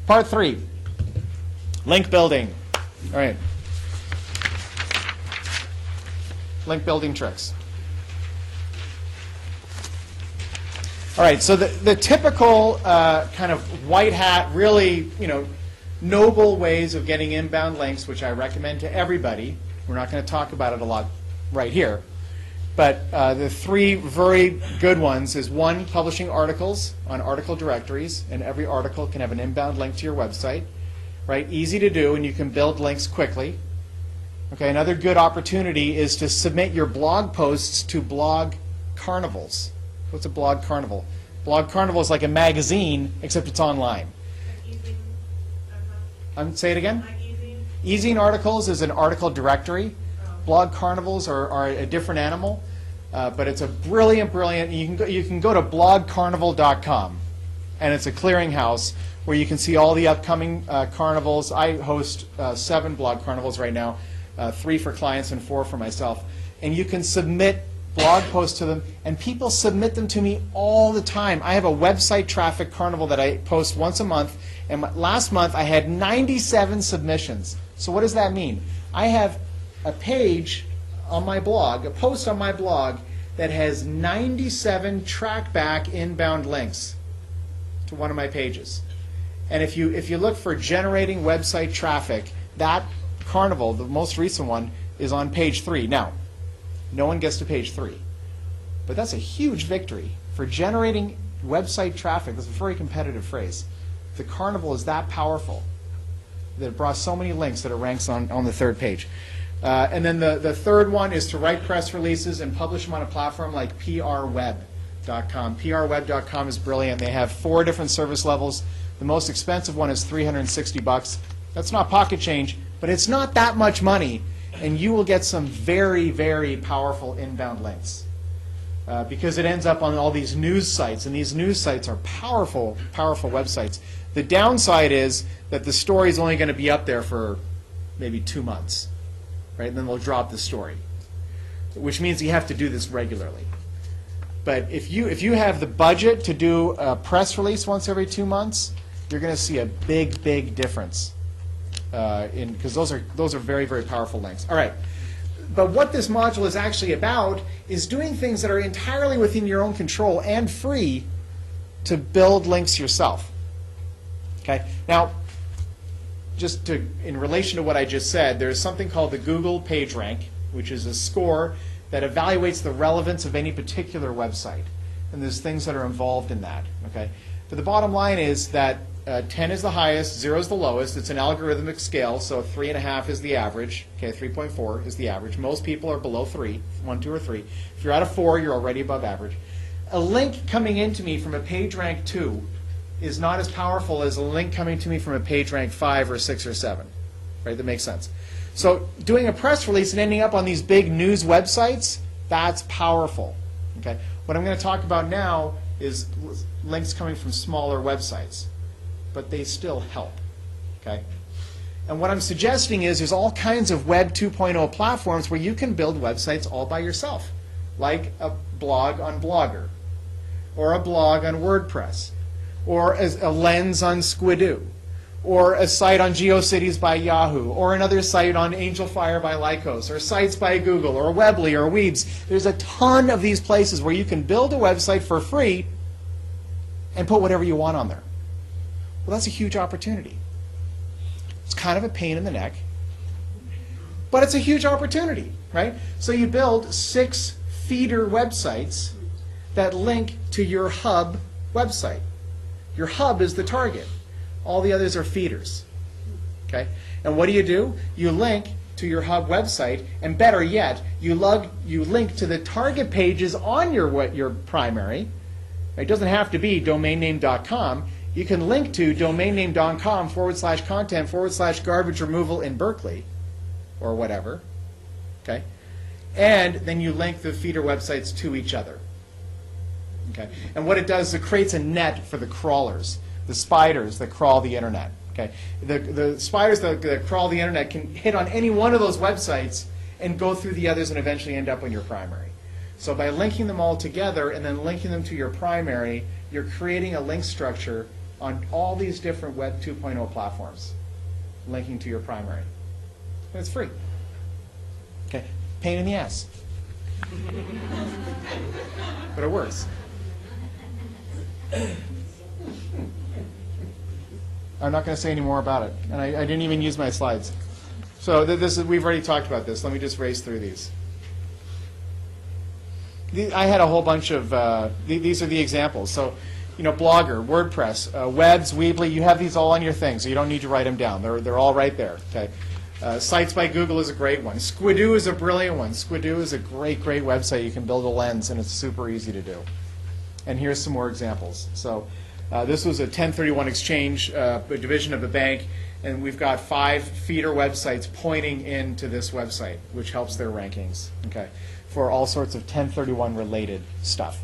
Part 3, link building. All right. Link building tricks. All right, so the typical kind of white hat, really, noble ways of getting inbound links, which I recommend to everybody. We're not going to talk about it a lot right here. But the 3 very good ones is 1, publishing articles on article directories, and every article can have an inbound link to your website. Right? Easy to do, and you can build links quickly. Okay, another good opportunity is to submit your blog posts to blog carnivals. What's a blog carnival? Blog carnival is like a magazine, except it's online. Say it again? Ezine articles is an article directory. Blog carnivals are a different animal, but it's a brilliant. You can go to blogcarnival.com, and it's a clearinghouse where you can see all the upcoming carnivals. I host 7 blog carnivals right now, 3 for clients and 4 for myself, and you can submit blog posts to them, and people submit them to me all the time. I have a website traffic carnival that I post once a month, and last month I had 97 submissions. So what does that mean? I have a page on my blog, a post on my blog that has 97 trackback inbound links to one of my pages. And if you look for generating website traffic, that carnival, the most recent one, is on page 3. Now, no one gets to page 3. But that's a huge victory. For generating website traffic, that's a very competitive phrase. The carnival is that powerful that it brought so many links that it ranks on the 3rd page. And then the 3rd one is to write press releases and publish them on a platform like prweb.com. prweb.com is brilliant. They have 4 different service levels. The most expensive one is $360. That's not pocket change, but it's not that much money, and you will get some very, very powerful inbound links because it ends up on all these news sites, and these news sites are powerful, powerful websites. The downside is that the story is only going to be up there for maybe 2 months, right? And then they'll drop the story, which means you have to do this regularly. But if you have the budget to do a press release once every 2 months, you're going to see a big, big difference because those are very, very powerful links. All right. But what this module is actually about is doing things that are entirely within your own control and free to build links yourself. Okay. Now, in relation to what I just said, there's something called the Google PageRank, which is a score that evaluates the relevance of any particular website. And there's things that are involved in that. Okay. But the bottom line is that 10 is the highest, 0 is the lowest. It's an algorithmic scale, so 3.5 is the average. Okay, 3.4 is the average. Most people are below 3, 1, 2, or 3. If you're at a 4, you're already above average. A link coming into me from a PageRank 2 is not as powerful as a link coming to me from a PageRank 5 or 6 or 7. Right? That makes sense. So doing a press release and ending up on these big news websites, that's powerful. Okay? What I'm going to talk about now is links coming from smaller websites, but they still help. Okay? And what I'm suggesting is there's all kinds of Web 2.0 platforms where you can build websites all by yourself, like a blog on Blogger, or a blog on WordPress, or a lens on Squidoo, or a site on GeoCities by Yahoo, or another site on AngelFire by Lycos, or sites by Google, or Weebly, or Weebs. There's a ton of these places where you can build a website for free and put whatever you want on there. Well, that's a huge opportunity. It's kind of a pain in the neck, but it's a huge opportunity, right? So you build 6 feeder websites that link to your hub website. Your hub is the target. All the others are feeders. Okay? And what do? You link to your hub website, and better yet, you link to the target pages on your primary. It doesn't have to be domainname.com. You can link to domainname.com/content/garbage removal in Berkeley, or whatever. Okay? And then you link the feeder websites to each other. Okay? And what it does is it creates a net for the crawlers, the spiders that crawl the internet. Okay? The spiders that crawl the internet can hit on any one of those websites and go through the others and eventually end up on your primary. So by linking them all together and then linking them to your primary, you're creating a link structure on all these different Web 2.0 platforms, linking to your primary. And it's free. Okay, pain in the ass. But it works. I'm not going to say any more about it, and I didn't even use my slides. So we've already talked about this. Let me just race through these. I had a whole bunch of, these are the examples. So, Blogger, WordPress, Webs, Weebly, you have these all on your thing, so you don't need to write them down. They're all right there. Okay. Sites by Google is a great one. Squidoo is a brilliant one. Squidoo is a great, great website. You can build a lens, and it's super easy to do. And here's some more examples. So this was a 1031 exchange, a division of a bank, and we've got 5 feeder websites pointing into this website, which helps their rankings, okay, for all sorts of 1031 related stuff.